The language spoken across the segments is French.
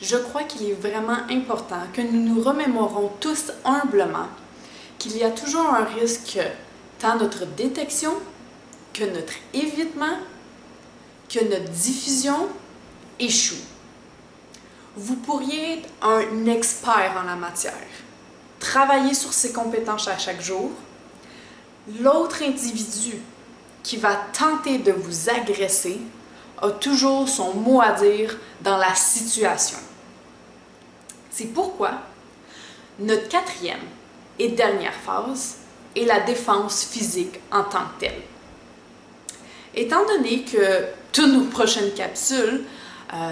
je crois qu'il est vraiment important que nous nous remémorons tous humblement qu'il y a toujours un risque tant notre détection, que notre évitement, que notre diffusion échoue. Vous pourriez être un expert en la matière, travailler sur ses compétences à chaque jour. L'autre individu qui va tenter de vous agresser a toujours son mot à dire dans la situation. C'est pourquoi notre quatrième et dernière phase est la défense physique en tant que telle. Étant donné que toutes nos prochaines capsules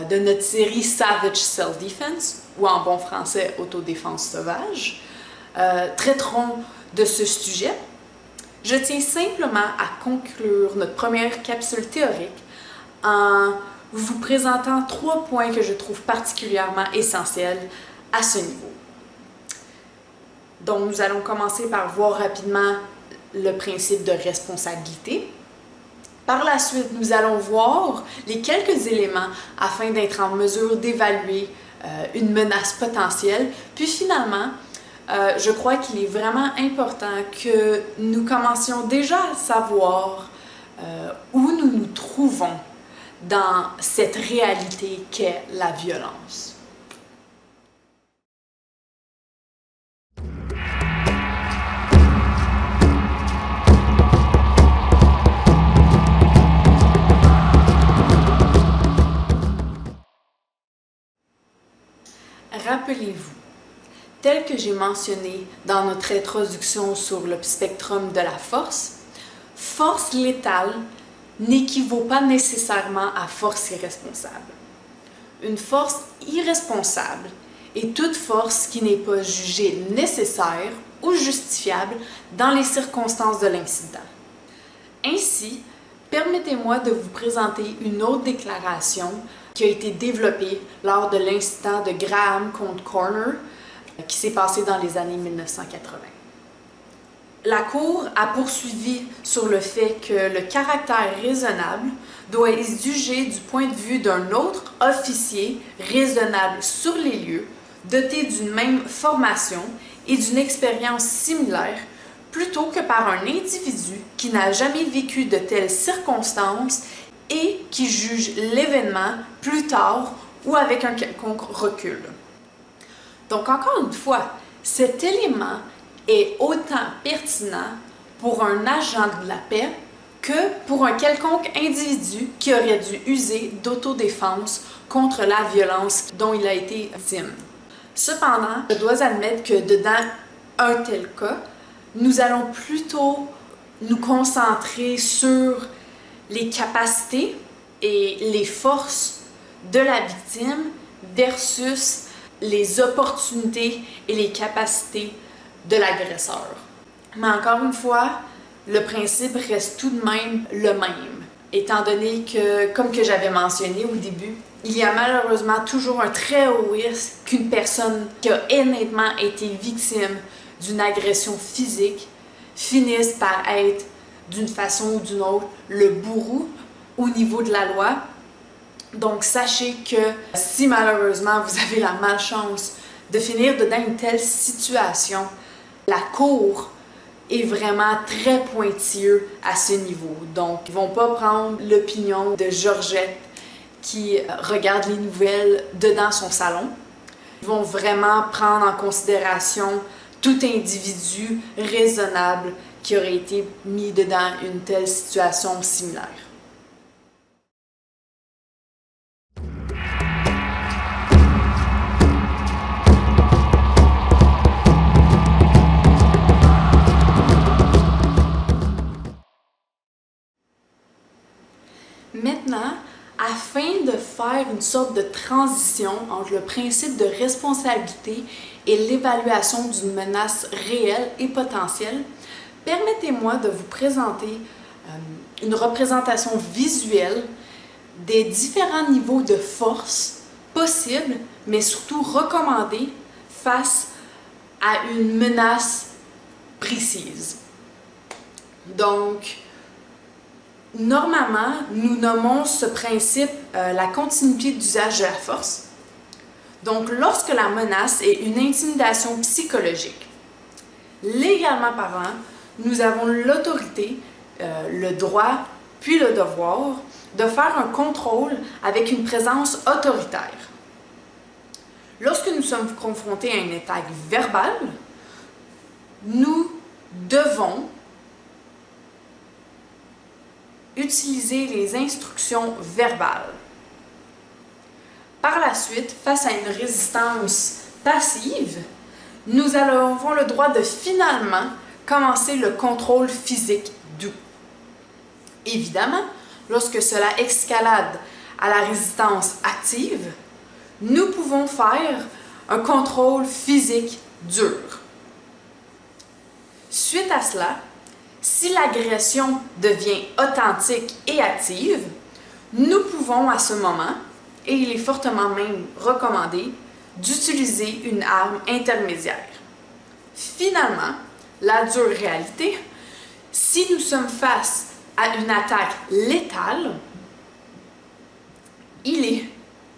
de notre série Savage Self-Defense, ou en bon français Autodéfense sauvage, traiteront de ce sujet, je tiens simplement à conclure notre première capsule théorique en vous présentant 3 points que je trouve particulièrement essentiels à ce niveau. Donc, nous allons commencer par voir rapidement le principe de responsabilité. Par la suite, nous allons voir les quelques éléments afin d'être en mesure d'évaluer une menace potentielle. Puis finalement, je crois qu'il est vraiment important que nous commencions déjà à savoir où nous nous trouvons dans cette réalité qu'est la violence. Rappelez-vous, tel que j'ai mentionné dans notre introduction sur le spectrum de la force, force létale n'équivaut pas nécessairement à force irresponsable. Une force irresponsable est toute force qui n'est pas jugée nécessaire ou justifiable dans les circonstances de l'incident. Ainsi, permettez-moi de vous présenter une autre déclaration qui a été développée lors de l'incident de Graham contre Corner qui s'est passé dans les années 1980. La Cour a poursuivi sur le fait que le caractère raisonnable doit être jugé du point de vue d'un autre officier raisonnable sur les lieux, doté d'une même formation et d'une expérience similaire, plutôt que par un individu qui n'a jamais vécu de telles circonstances et qui juge l'événement plus tard ou avec un quelconque recul. Donc encore une fois, cet élément est autant pertinent pour un agent de la paix que pour un quelconque individu qui aurait dû user d'autodéfense contre la violence dont il a été victime. Cependant, je dois admettre que dedans un tel cas, nous allons plutôt nous concentrer sur les capacités et les forces de la victime versus les opportunités et les capacités de l'agresseur. Mais encore une fois, le principe reste tout de même le même, étant donné que, comme que j'avais mentionné au début, il y a malheureusement toujours un très haut risque qu'une personne qui a honnêtement été victime d'une agression physique finisse par être, d'une façon ou d'une autre, le bourreau au niveau de la loi. Donc sachez que si malheureusement vous avez la malchance de finir dedans une telle situation, la Cour est vraiment très pointilleux à ce niveau. Donc ils ne vont pas prendre l'opinion de Georgette qui regarde les nouvelles dedans son salon. Ils vont vraiment prendre en considération tout individu raisonnable qui aurait été mis dedans une telle situation similaire. Maintenant, afin de faire une sorte de transition entre le principe de responsabilité et l'évaluation d'une menace réelle et potentielle, permettez-moi de vous présenter une représentation visuelle des différents niveaux de force possibles, mais surtout recommandés face à une menace précise. Donc, normalement, nous nommons ce principe la continuité d'usage de la force. Donc, lorsque la menace est une intimidation psychologique, légalement parlant, nous avons l'autorité, le droit, puis le devoir de faire un contrôle avec une présence autoritaire. Lorsque nous sommes confrontés à une attaque verbale, nous devons utiliser les instructions verbales. Par la suite, face à une résistance passive, nous avons le droit de finalement commencer le contrôle physique doux. Évidemment, lorsque cela escalade à la résistance active, nous pouvons faire un contrôle physique dur. Suite à cela, si l'agression devient authentique et active, nous pouvons à ce moment, et il est fortement même recommandé, d'utiliser une arme intermédiaire. Finalement, la dure réalité, si nous sommes face à une attaque létale, il est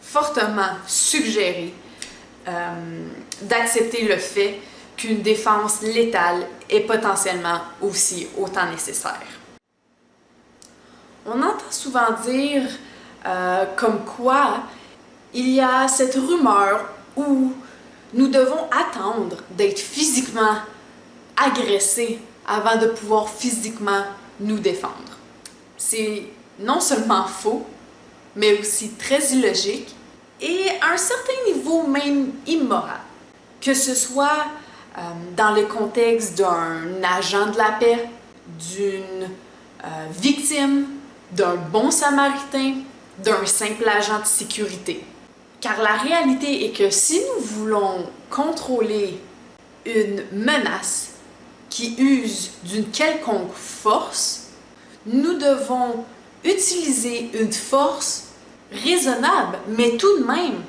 fortement suggéré d'accepter le fait qu'une défense létale est potentiellement aussi autant nécessaire. On entend souvent dire comme quoi il y a cette rumeur où nous devons attendre d'être physiquement agressés avant de pouvoir physiquement nous défendre. C'est non seulement faux, mais aussi très illogique et à un certain niveau même immoral. Que ce soit dans le contexte d'un agent de la paix, d'une victime, d'un bon samaritain, d'un simple agent de sécurité. Car la réalité est que si nous voulons contrôler une menace qui use d'une quelconque force, nous devons utiliser une force raisonnable, mais tout de même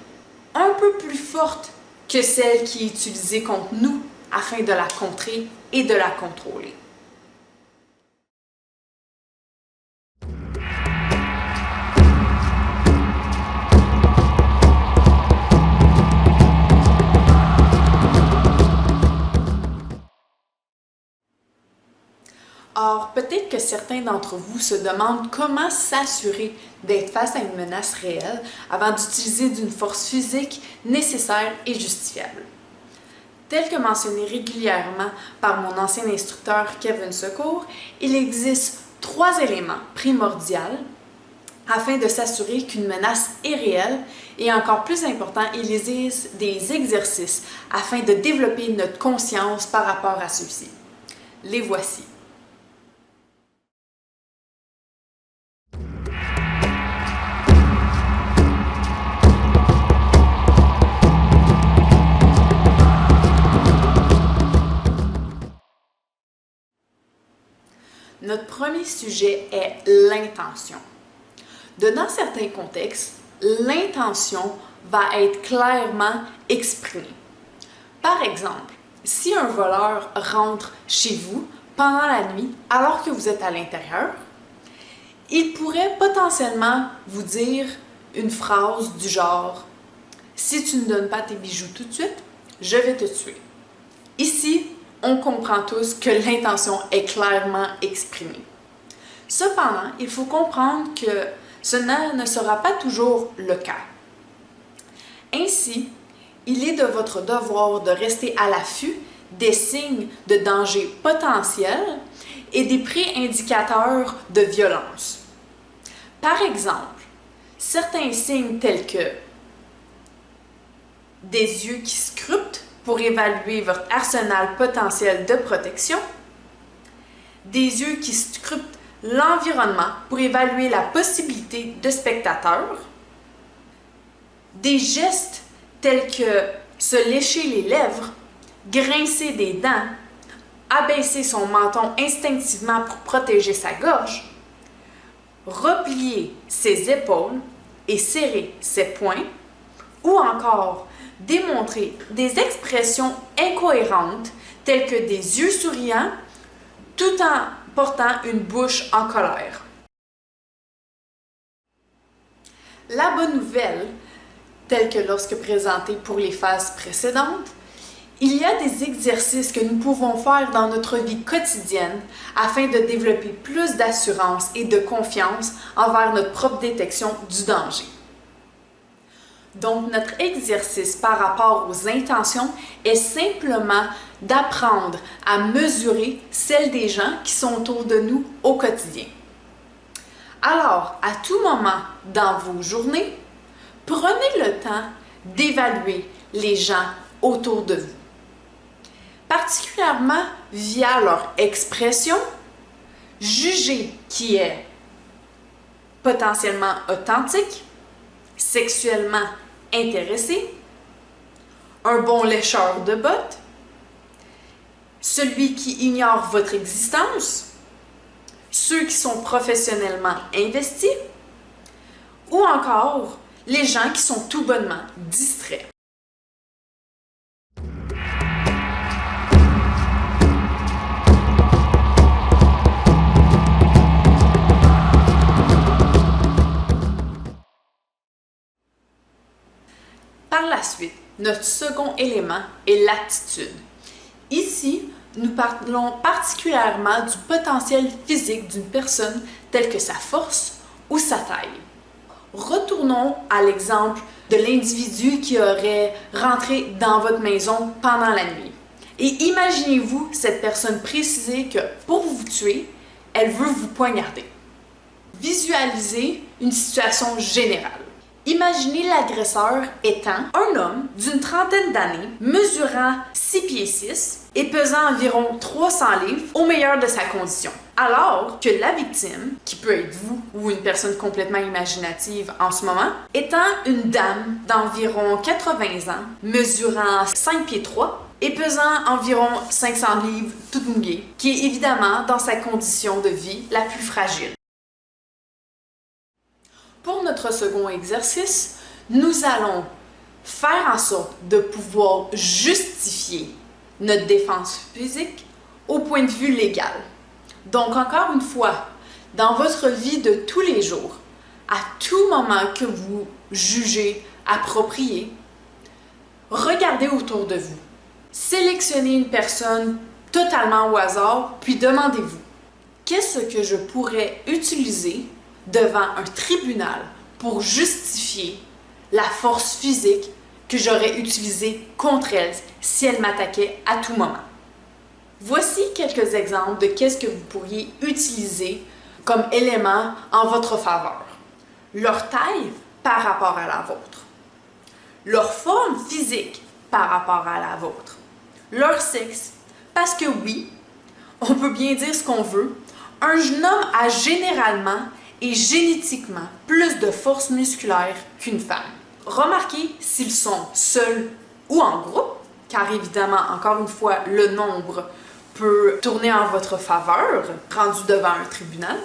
un peu plus forte que celle qui est utilisée contre nous afin de la contrer et de la contrôler. Or, peut-être que certains d'entre vous se demandent comment s'assurer d'être face à une menace réelle avant d'utiliser d'une force physique nécessaire et justifiable. Tel que mentionné régulièrement par mon ancien instructeur Kevin Secours, il existe 3 éléments primordiaux afin de s'assurer qu'une menace est réelle et encore plus important, il existe des exercices afin de développer notre conscience par rapport à ceux-ci. Les voici. Notre premier sujet est l'intention. Dans certains contextes, l'intention va être clairement exprimée. Par exemple, si un voleur rentre chez vous pendant la nuit alors que vous êtes à l'intérieur, il pourrait potentiellement vous dire une phrase du genre « Si tu ne donnes pas tes bijoux tout de suite, je vais te tuer ». Ici, on comprend tous que l'intention est clairement exprimée. Cependant, il faut comprendre que cela ne sera pas toujours le cas. Ainsi, il est de votre devoir de rester à l'affût des signes de danger potentiel et des pré-indicateurs de violence. Par exemple, certains signes tels que des yeux qui scrutent pour évaluer votre arsenal potentiel de protection, des yeux qui scrutent l'environnement pour évaluer la possibilité de spectateurs, des gestes tels que se lécher les lèvres, grincer des dents, abaisser son menton instinctivement pour protéger sa gorge, replier ses épaules et serrer ses poings, ou encore démontrer des expressions incohérentes telles que des yeux souriants tout en portant une bouche en colère. La bonne nouvelle tels que lorsque présentés pour les phases précédentes, il y a des exercices que nous pouvons faire dans notre vie quotidienne afin de développer plus d'assurance et de confiance envers notre propre détection du danger. Donc, notre exercice par rapport aux intentions est simplement d'apprendre à mesurer celles des gens qui sont autour de nous au quotidien. Alors, à tout moment dans vos journées, prenez le temps d'évaluer les gens autour de vous, particulièrement via leur expression. Jugez qui est potentiellement authentique, sexuellement intéressé, un bon lécheur de bottes, celui qui ignore votre existence, ceux qui sont professionnellement investis, ou encore les gens qui sont tout bonnement distraits. Par la suite, notre second élément est l'attitude. Ici, nous parlons particulièrement du potentiel physique d'une personne tel que sa force ou sa taille. Retournons à l'exemple de l'individu qui aurait rentré dans votre maison pendant la nuit. Et imaginez-vous cette personne préciser que pour vous tuer, elle veut vous poignarder. Visualisez une situation générale. Imaginez l'agresseur étant un homme d'une trentaine d'années, mesurant 6 pieds 6 et pesant environ 300 livres au meilleur de sa condition. Alors que la victime, qui peut être vous ou une personne complètement imaginative en ce moment, étant une dame d'environ 80 ans, mesurant 5 pieds 3 et pesant environ 500 livres toute mouillée, qui est évidemment dans sa condition de vie la plus fragile. Pour notre second exercice, nous allons faire en sorte de pouvoir justifier notre défense physique au point de vue légal. Donc, encore une fois, dans votre vie de tous les jours, à tout moment que vous jugez approprié, regardez autour de vous. Sélectionnez une personne totalement au hasard, puis demandez-vous, qu'est-ce que je pourrais utiliser devant un tribunal pour justifier la force physique que j'aurais utilisée contre elle si elle m'attaquait à tout moment. Voici quelques exemples de qu'est-ce que vous pourriez utiliser comme élément en votre faveur. Leur taille par rapport à la vôtre. Leur forme physique par rapport à la vôtre. Leur sexe. Parce que oui, on peut bien dire ce qu'on veut, un jeune homme a généralement et génétiquement plus de force musculaire qu'une femme. Remarquez s'ils sont seuls ou en groupe, car évidemment, encore une fois, le nombre peut tourner en votre faveur, rendu devant un tribunal.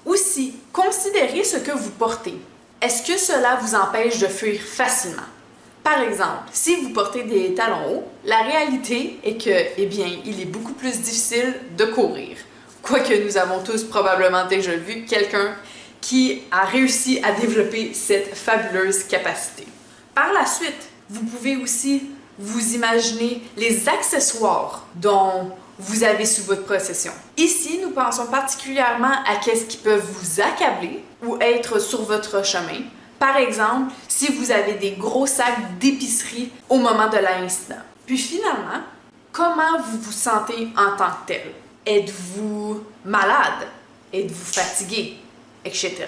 Aussi, considérez ce que vous portez. Est-ce que cela vous empêche de fuir facilement? Par exemple, si vous portez des talons hauts, la réalité est que, eh bien, il est beaucoup plus difficile de courir. Quoique nous avons tous probablement déjà vu quelqu'un qui a réussi à développer cette fabuleuse capacité. Par la suite, vous pouvez aussi vous imaginer les accessoires dont vous avez sous votre possession. Ici, nous pensons particulièrement à qu'est-ce qui peut vous accabler ou être sur votre chemin. Par exemple, si vous avez des gros sacs d'épicerie au moment de l'incident. Puis finalement, comment vous vous sentez en tant que tel? Êtes-vous malade? Êtes-vous fatigué? Etc.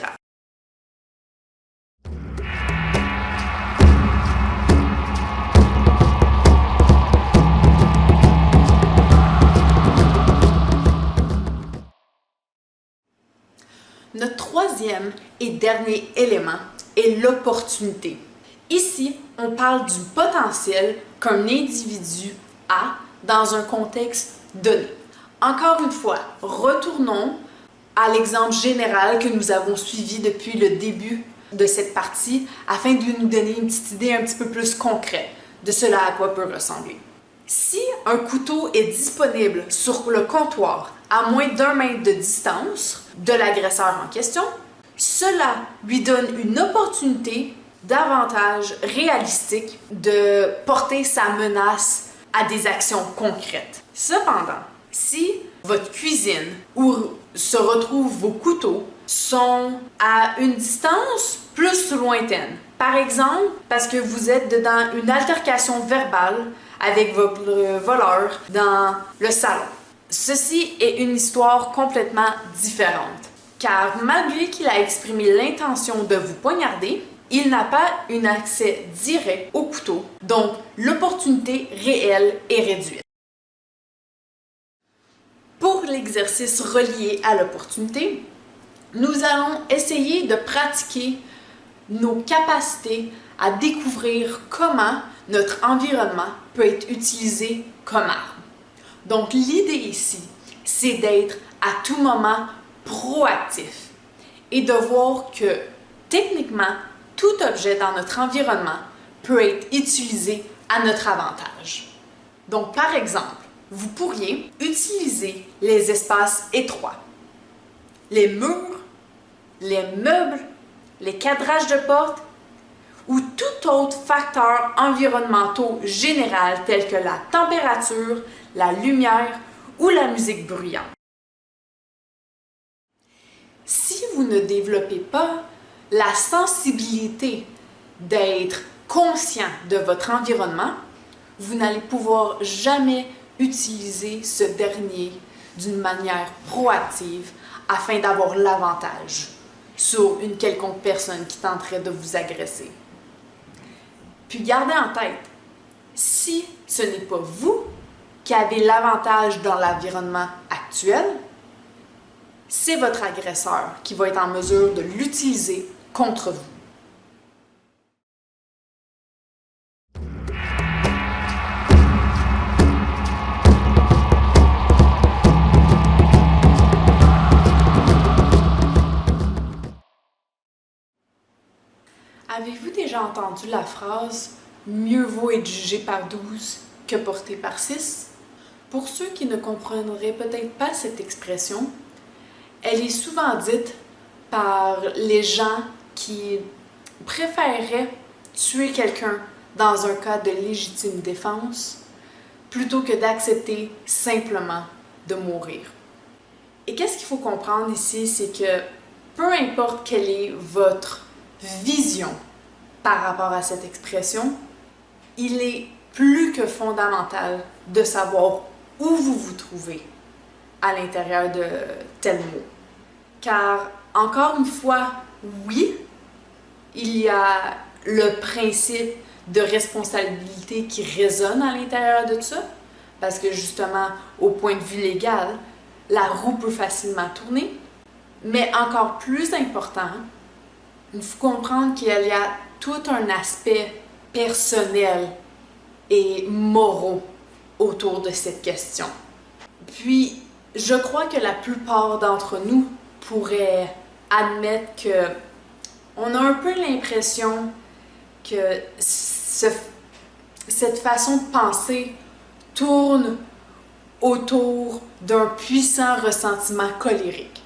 Notre troisième et dernier élément est l'opportunité. Ici, on parle du potentiel qu'un individu a dans un contexte donné. Encore une fois, retournons à l'exemple général que nous avons suivi depuis le début de cette partie afin de nous donner une petite idée un petit peu plus concrète de cela à quoi peut ressembler. Si un couteau est disponible sur le comptoir à moins d'1 mètre de distance de l'agresseur en question, cela lui donne une opportunité davantage réalistique de porter sa menace à des actions concrètes. Cependant, si votre cuisine où se retrouvent vos couteaux sont à une distance plus lointaine, par exemple parce que vous êtes dans une altercation verbale avec votre voleur dans le salon, ceci est une histoire complètement différente, car malgré qu'il a exprimé l'intention de vous poignarder, il n'a pas un accès direct au couteau, donc l'opportunité réelle est réduite. Pour l'exercice relié à l'opportunité, nous allons essayer de pratiquer nos capacités à découvrir comment notre environnement peut être utilisé comme arme. Donc l'idée ici, c'est d'être à tout moment proactif et de voir que techniquement, tout objet dans notre environnement peut être utilisé à notre avantage. Donc par exemple, vous pourriez utiliser les espaces étroits, les murs, les meubles, les cadrages de portes ou tout autre facteur environnemental général tel que la température, la lumière ou la musique bruyante. Si vous ne développez pas la sensibilité d'être conscient de votre environnement, vous n'allez pouvoir jamais utiliser ce dernier d'une manière proactive afin d'avoir l'avantage sur une quelconque personne qui tenterait de vous agresser. Puis gardez en tête, si ce n'est pas vous qui avez l'avantage dans l'environnement actuel, c'est votre agresseur qui va être en mesure de l'utiliser contre vous. Avez-vous déjà entendu la phrase « Mieux vaut être jugé par 12 que porté par 6 » ? Pour ceux qui ne comprendraient peut-être pas cette expression, elle est souvent dite par les gens qui préféreraient tuer quelqu'un dans un cas de légitime défense plutôt que d'accepter simplement de mourir. Et qu'est-ce qu'il faut comprendre ici, c'est que peu importe quelle est votre vision par rapport à cette expression, il est plus que fondamental de savoir où vous vous trouvez à l'intérieur de tel mot. Car, encore une fois, oui, il y a le principe de responsabilité qui résonne à l'intérieur de ça, parce que justement, au point de vue légal, la roue peut facilement tourner. Mais encore plus important, il faut comprendre qu'il y a tout un aspect personnel et moraux autour de cette question. Puis, je crois que la plupart d'entre nous pourraient admettre que on a un peu l'impression que cette façon de penser tourne autour d'un puissant ressentiment colérique.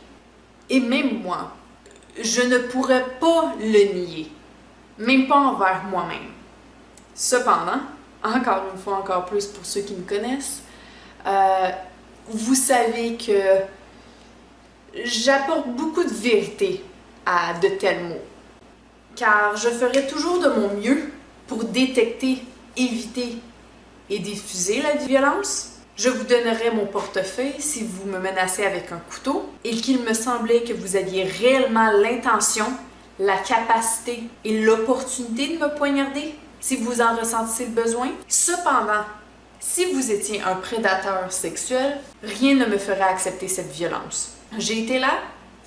Et même moi, je ne pourrais pas le nier, même pas envers moi-même. Cependant, encore une fois, encore plus pour ceux qui me connaissent, vous savez que j'apporte beaucoup de vérité à de tels mots, car je ferai toujours de mon mieux pour détecter, éviter et diffuser la violence. Je vous donnerai mon portefeuille si vous me menacez avec un couteau et qu'il me semblait que vous aviez réellement l'intention, la capacité et l'opportunité de me poignarder si vous en ressentissez le besoin. Cependant, si vous étiez un prédateur sexuel, rien ne me ferait accepter cette violence. J'ai été là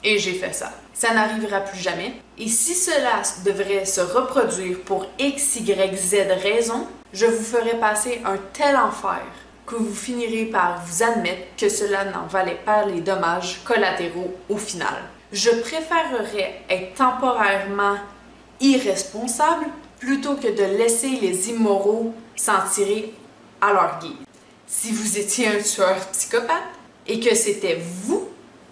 et j'ai fait ça. Ça n'arrivera plus jamais. Et si cela devrait se reproduire pour X, Y, Z raison, je vous ferai passer un tel enfer que vous finirez par vous admettre que cela n'en valait pas les dommages collatéraux au final. Je préférerais être temporairement irresponsable plutôt que de laisser les immoraux s'en tirer à leur guise. Si vous étiez un tueur psychopathe et que c'était vous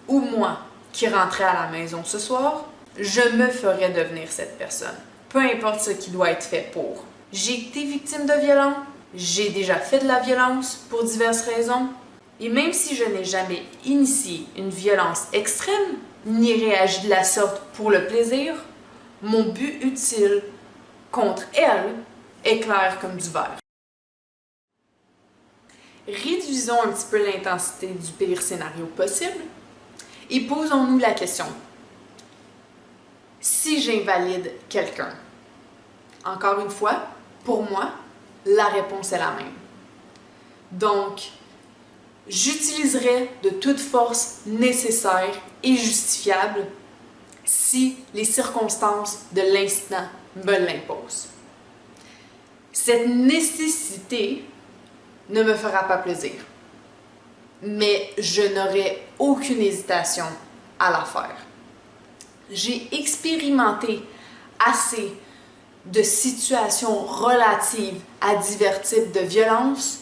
ou moi qui rentrait à la maison ce soir, je me ferais devenir cette personne. peu importe ce qui doit être fait pour. J'ai été victime de violence, j'ai déjà fait de la violence pour diverses raisons, et même si je n'ai jamais initié une violence extrême, ni réagi de la sorte pour le plaisir, mon but utile contre elle est clair comme du verre. Réduisons un petit peu l'intensité du pire scénario possible et posons-nous la question. Si j'invalide quelqu'un, encore une fois, pour moi, la réponse est la même. Donc, j'utiliserai de toute force nécessaire et justifiable si les circonstances de l'incident me l'imposent. Cette nécessité ne me fera pas plaisir, mais je n'aurai aucune hésitation à la faire. J'ai expérimenté assez de situations relatives à divers types de violences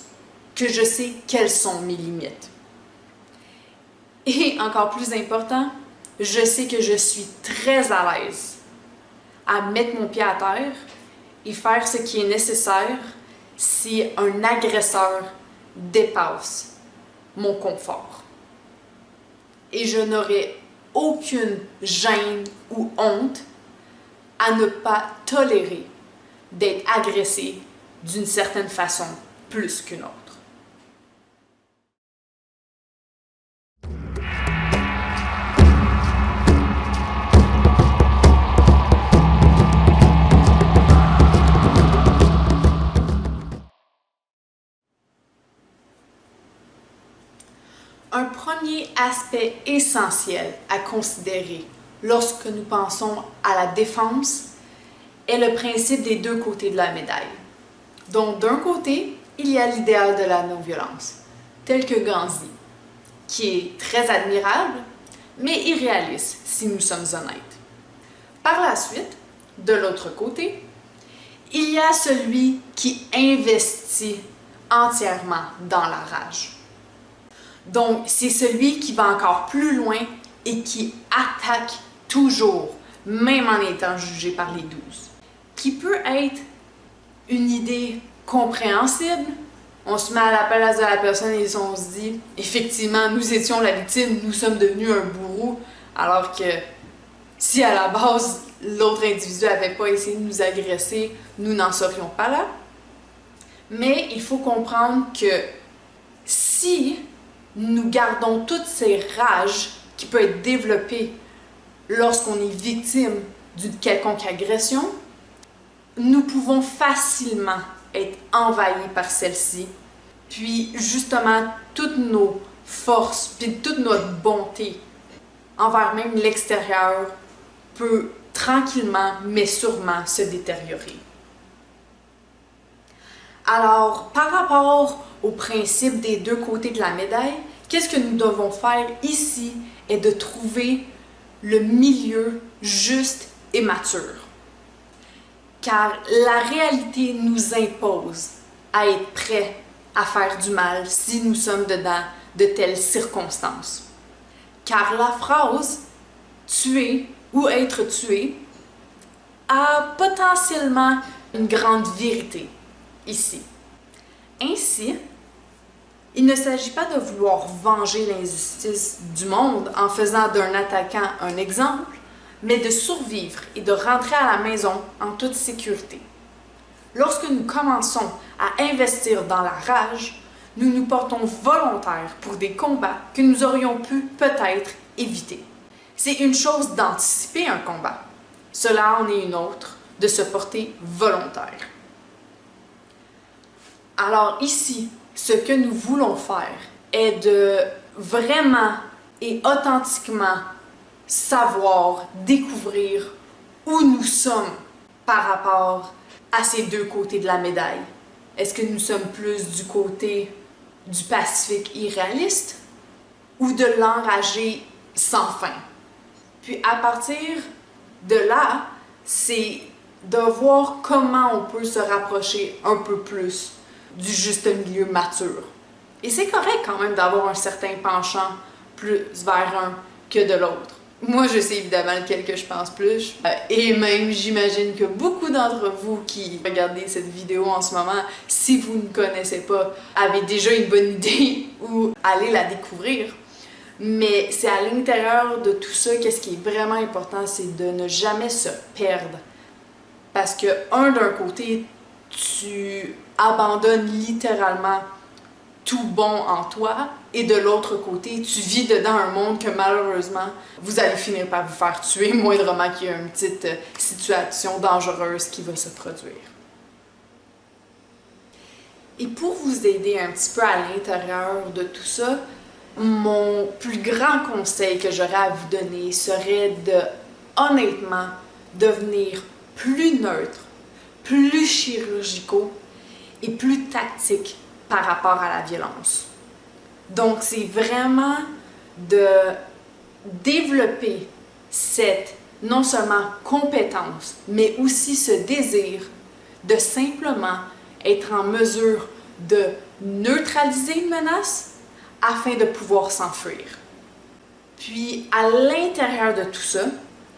que je sais quelles sont mes limites. Et encore plus important, je sais que je suis très à l'aise à mettre mon pied à terre et faire ce qui est nécessaire si un agresseur dépasse mon confort. Et je n'aurai aucune gêne ou honte à ne pas tolérer d'être agressé d'une certaine façon plus qu'une autre. Un premier aspect essentiel à considérer lorsque nous pensons à la défense est le principe des deux côtés de la médaille. Donc, d'un côté, il y a l'idéal de la non-violence, tel que Gandhi, qui est très admirable, mais irréaliste si nous sommes honnêtes. Par la suite, de l'autre côté, il y a celui qui investit entièrement dans la rage. Donc, c'est celui qui va encore plus loin et qui attaque toujours, même en étant jugé par les 12. Qui peut être une idée compréhensible. On se met à la place de la personne et on se dit, effectivement, nous étions la victime, nous sommes devenus un bourreau, alors que si à la base, l'autre individu n'avait pas essayé de nous agresser, nous n'en serions pas là. Mais il faut comprendre que si nous gardons toutes ces rages qui peuvent être développées lorsqu'on est victime d'une quelconque agression, nous pouvons facilement être envahis par celle-ci. Puis justement, toutes nos forces, puis toute notre bonté envers même l'extérieur peut tranquillement, mais sûrement se détériorer. Alors, par rapport au principe des deux côtés de la médaille, qu'est-ce que nous devons faire ici est de trouver le milieu juste et mature. Car la réalité nous impose à être prêts à faire du mal si nous sommes dedans de telles circonstances. Car la phrase « tuer » ou « être tué » a potentiellement une grande vérité ici. Ainsi, il ne s'agit pas de vouloir venger l'injustice du monde en faisant d'un attaquant un exemple, mais de survivre et de rentrer à la maison en toute sécurité. Lorsque nous commençons à investir dans la rage, nous nous portons volontaires pour des combats que nous aurions pu peut-être éviter. C'est une chose d'anticiper un combat. Cela en est une autre de se porter volontaire. Alors ici, ce que nous voulons faire est de vraiment et authentiquement savoir, découvrir où nous sommes par rapport à ces deux côtés de la médaille. Est-ce que nous sommes plus du côté du pacifique irréaliste ou de l'enragé sans fin? Puis à partir de là, c'est de voir comment on peut se rapprocher un peu plus du juste milieu mature. Et c'est correct quand même d'avoir un certain penchant plus vers un que de l'autre. Moi, je sais évidemment lequel que je pense plus. Et même, j'imagine que beaucoup d'entre vous qui regardez cette vidéo en ce moment, si vous ne connaissez pas, avez déjà une bonne idée ou allez la découvrir. Mais c'est à l'intérieur de tout ça, qu'est-ce qui est vraiment important, c'est de ne jamais se perdre. Parce que, d'un côté, tu abandonnes littéralement tout bon en toi, et de l'autre côté, tu vis dedans un monde que malheureusement, vous allez finir par vous faire tuer moindrement qu'il y ait une petite situation dangereuse qui va se produire. Et pour vous aider un petit peu à l'intérieur de tout ça, mon plus grand conseil que j'aurais à vous donner serait de, honnêtement, devenir plus neutre, plus chirurgicaux et plus tactiques par rapport à la violence. Donc, c'est vraiment de développer cette, non seulement compétence, mais aussi ce désir de simplement être en mesure de neutraliser une menace afin de pouvoir s'enfuir. Puis, à l'intérieur de tout ça,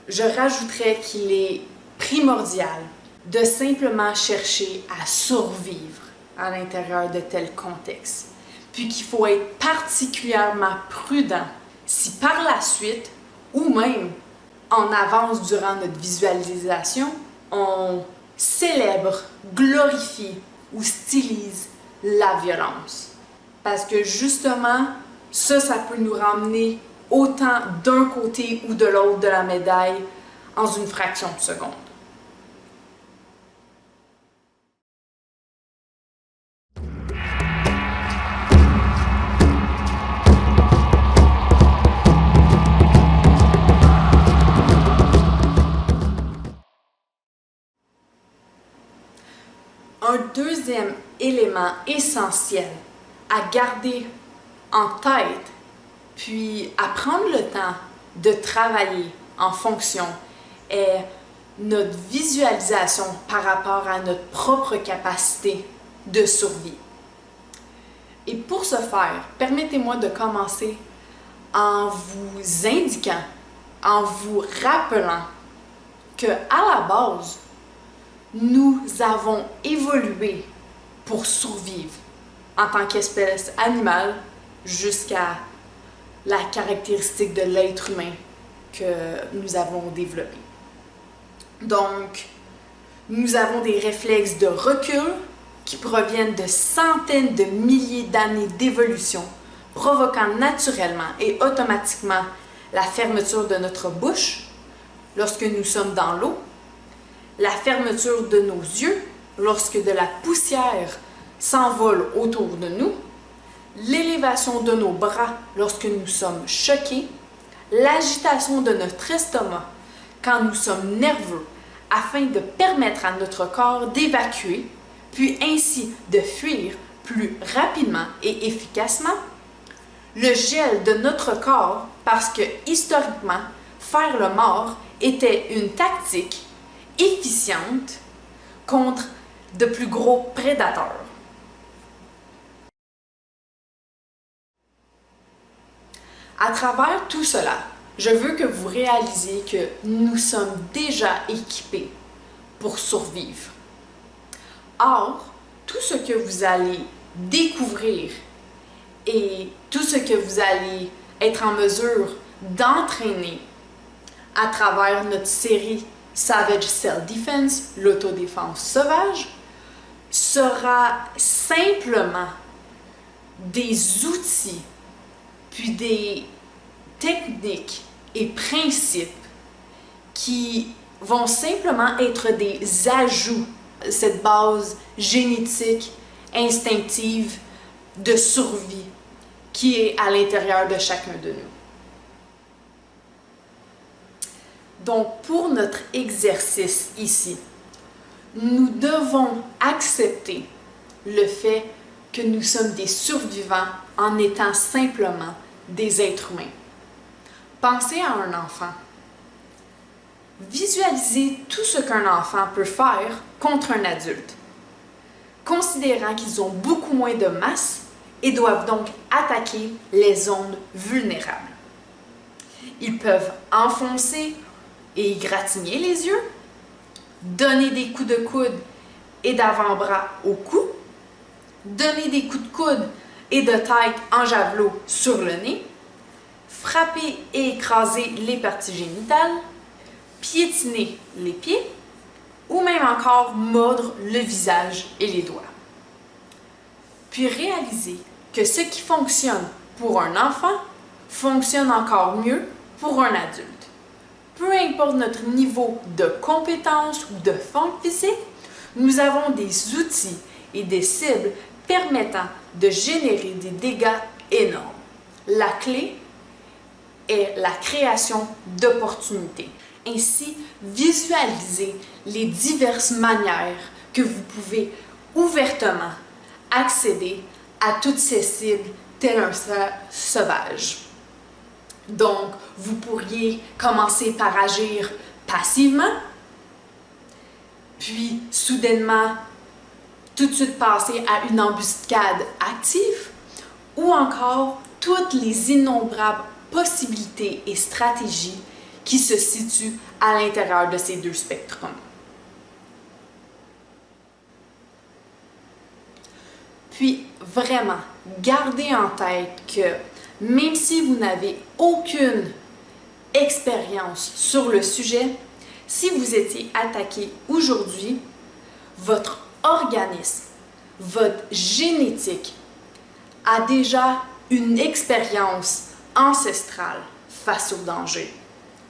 je rajouterais qu'il est primordial de simplement chercher à survivre à l'intérieur de tel contexte. Puis qu'il faut être particulièrement prudent si par la suite, ou même en avance durant notre visualisation, on célèbre, glorifie ou stylise la violence. Parce que justement, ça peut nous ramener autant d'un côté ou de l'autre de la médaille en une fraction de seconde. Un deuxième élément essentiel à garder en tête, puis à prendre le temps de travailler en fonction, est notre visualisation par rapport à notre propre capacité de survie. Et pour ce faire, permettez-moi de commencer en vous indiquant, en vous rappelant que à la base, nous avons évolué pour survivre en tant qu'espèce animale jusqu'à la caractéristique de l'être humain que nous avons développé. Donc, nous avons des réflexes de recul qui proviennent de centaines de milliers d'années d'évolution, provoquant naturellement et automatiquement la fermeture de notre bouche lorsque nous sommes dans l'eau, la fermeture de nos yeux lorsque de la poussière s'envole autour de nous, l'élévation de nos bras lorsque nous sommes choqués, l'agitation de notre estomac quand nous sommes nerveux afin de permettre à notre corps d'évacuer, puis ainsi de fuir plus rapidement et efficacement, le gel de notre corps parce que historiquement, faire le mort était une tactique efficiente contre de plus gros prédateurs. À travers tout cela, je veux que vous réalisiez que nous sommes déjà équipés pour survivre. Or, tout ce que vous allez découvrir et tout ce que vous allez être en mesure d'entraîner à travers notre série Savage Self-Defense, l'autodéfense sauvage, sera simplement des outils, puis des techniques et principes qui vont simplement être des ajouts à cette base génétique, instinctive de survie qui est à l'intérieur de chacun de nous. Donc, pour notre exercice ici, nous devons accepter le fait que nous sommes des survivants en étant simplement des êtres humains. Pensez à un enfant. Visualisez tout ce qu'un enfant peut faire contre un adulte, considérant qu'ils ont beaucoup moins de masse et doivent donc attaquer les zones vulnérables. Ils peuvent enfoncer et égratigner les yeux, donner des coups de coude et d'avant-bras au cou, donner des coups de coude et de tête en javelot sur le nez, frapper et écraser les parties génitales, piétiner les pieds ou même encore mordre le visage et les doigts. Puis réaliser que ce qui fonctionne pour un enfant fonctionne encore mieux pour un adulte. Peu importe notre niveau de compétence ou de forme physique, nous avons des outils et des cibles permettant de générer des dégâts énormes. La clé est la création d'opportunités. Ainsi, visualisez les diverses manières que vous pouvez ouvertement accéder à toutes ces cibles tel un cerf sauvage. Donc, vous pourriez commencer par agir passivement, puis soudainement, tout de suite passer à une embuscade active, ou encore toutes les innombrables possibilités et stratégies qui se situent à l'intérieur de ces deux spectrums. Puis, vraiment, gardez en tête que même si vous n'avez aucune expérience sur le sujet, si vous étiez attaqué aujourd'hui, votre organisme, votre génétique a déjà une expérience ancestrale face au danger.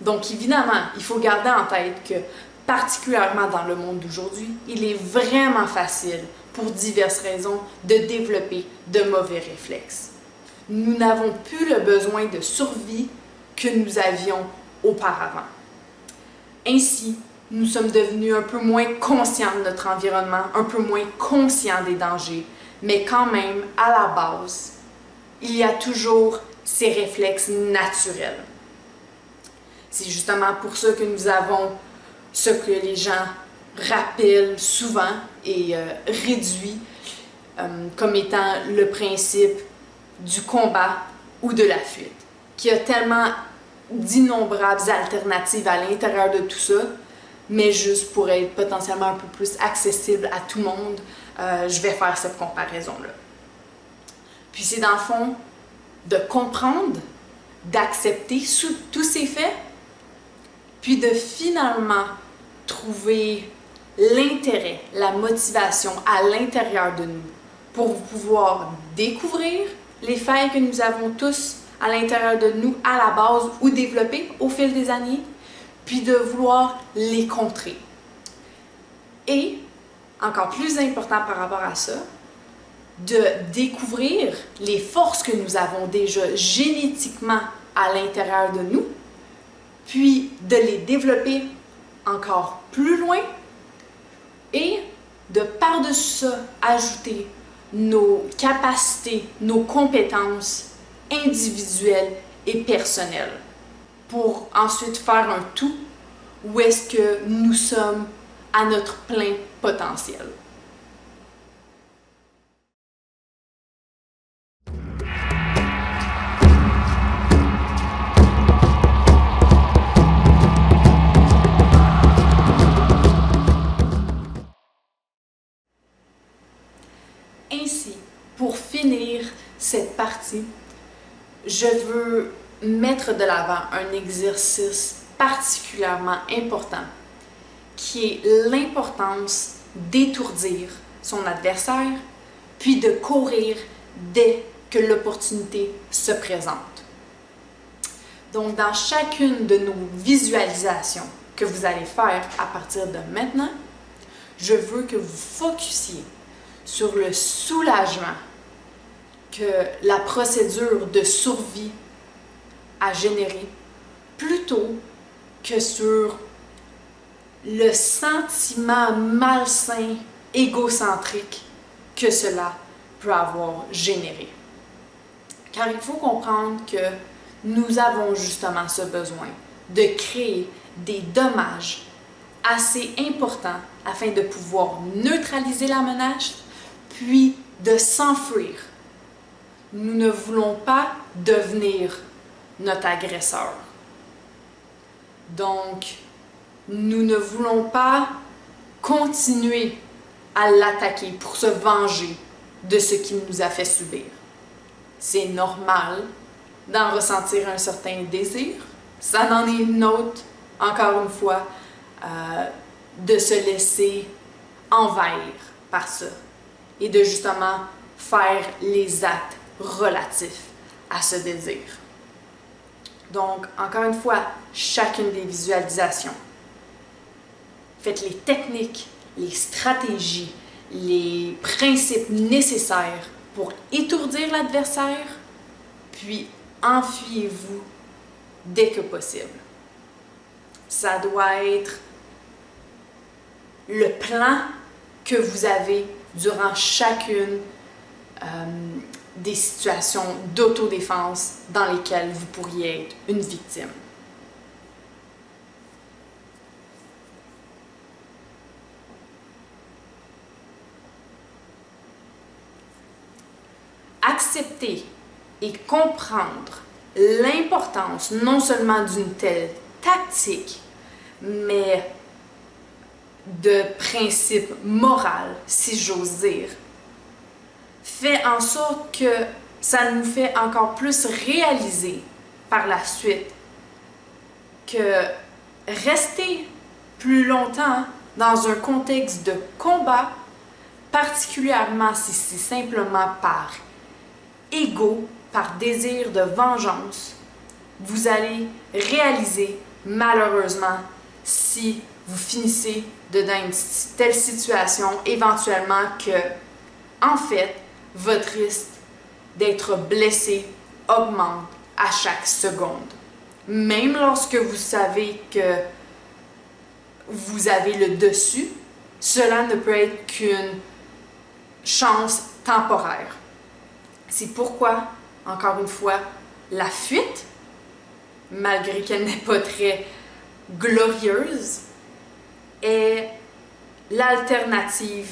Donc évidemment, il faut garder en tête que, particulièrement dans le monde d'aujourd'hui, il est vraiment facile, pour diverses raisons, de développer de mauvais réflexes. Nous n'avons plus le besoin de survie que nous avions auparavant. Ainsi, nous sommes devenus un peu moins conscients de notre environnement, un peu moins conscients des dangers, mais quand même, à la base, il y a toujours ces réflexes naturels. C'est justement pour ça que nous avons ce que les gens rappellent souvent et réduit comme étant le principe du combat ou de la fuite, qui a tellement d'innombrables alternatives à l'intérieur de tout ça, mais juste pour être potentiellement un peu plus accessible à tout le monde, je vais faire cette comparaison-là. Puis c'est dans le fond de comprendre, d'accepter tous ces faits, puis de finalement trouver l'intérêt, la motivation à l'intérieur de nous pour pouvoir découvrir les failles que nous avons tous à l'intérieur de nous à la base ou développer au fil des années, puis de vouloir les contrer. Et, encore plus important par rapport à ça, de découvrir les forces que nous avons déjà génétiquement à l'intérieur de nous, puis de les développer encore plus loin et de par-dessus ça ajouter nos capacités, nos compétences individuelles et personnelles pour ensuite faire un tout où est-ce que nous sommes à notre plein potentiel. Ainsi, pour finir cette partie, je veux mettre de l'avant un exercice particulièrement important qui est l'importance d'étourdir son adversaire puis de courir dès que l'opportunité se présente. Donc, dans chacune de nos visualisations que vous allez faire à partir de maintenant, je veux que vous focusiez sur le soulagement que la procédure de survie a généré plutôt que sur le sentiment malsain, égocentrique que cela peut avoir généré. Car il faut comprendre que nous avons justement ce besoin de créer des dommages assez importants afin de pouvoir neutraliser la menace, puis de s'enfuir. Nous ne voulons pas devenir notre agresseur. Donc, nous ne voulons pas continuer à l'attaquer pour se venger de ce qu'il nous a fait subir. C'est normal d'en ressentir un certain désir. Ça en est une autre, encore une fois, de se laisser envahir par ça et de justement faire les actes relatifs à ce désir. Donc, encore une fois, chacune des visualisations. Faites les techniques, les stratégies, les principes nécessaires pour étourdir l'adversaire, puis enfuyez-vous dès que possible. Ça doit être le plan que vous avez durant chacune des situations d'autodéfense dans lesquelles vous pourriez être une victime. Accepter et comprendre l'importance non seulement d'une telle tactique, mais de principe moral, si j'ose dire, fait en sorte que ça nous fait encore plus réaliser par la suite que rester plus longtemps dans un contexte de combat, particulièrement si c'est simplement par ego, par désir de vengeance, vous allez réaliser malheureusement si vous finissez dans une telle situation éventuellement que, en fait, votre risque d'être blessé augmente à chaque seconde. Même lorsque vous savez que vous avez le dessus, cela ne peut être qu'une chance temporaire. C'est pourquoi, encore une fois, la fuite, malgré qu'elle n'est pas très glorieuse, est l'alternative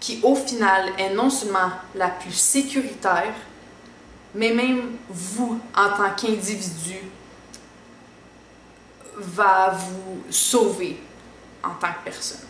qui, au final, est non seulement la plus sécuritaire, mais même vous, en tant qu'individu, va vous sauver en tant que personne.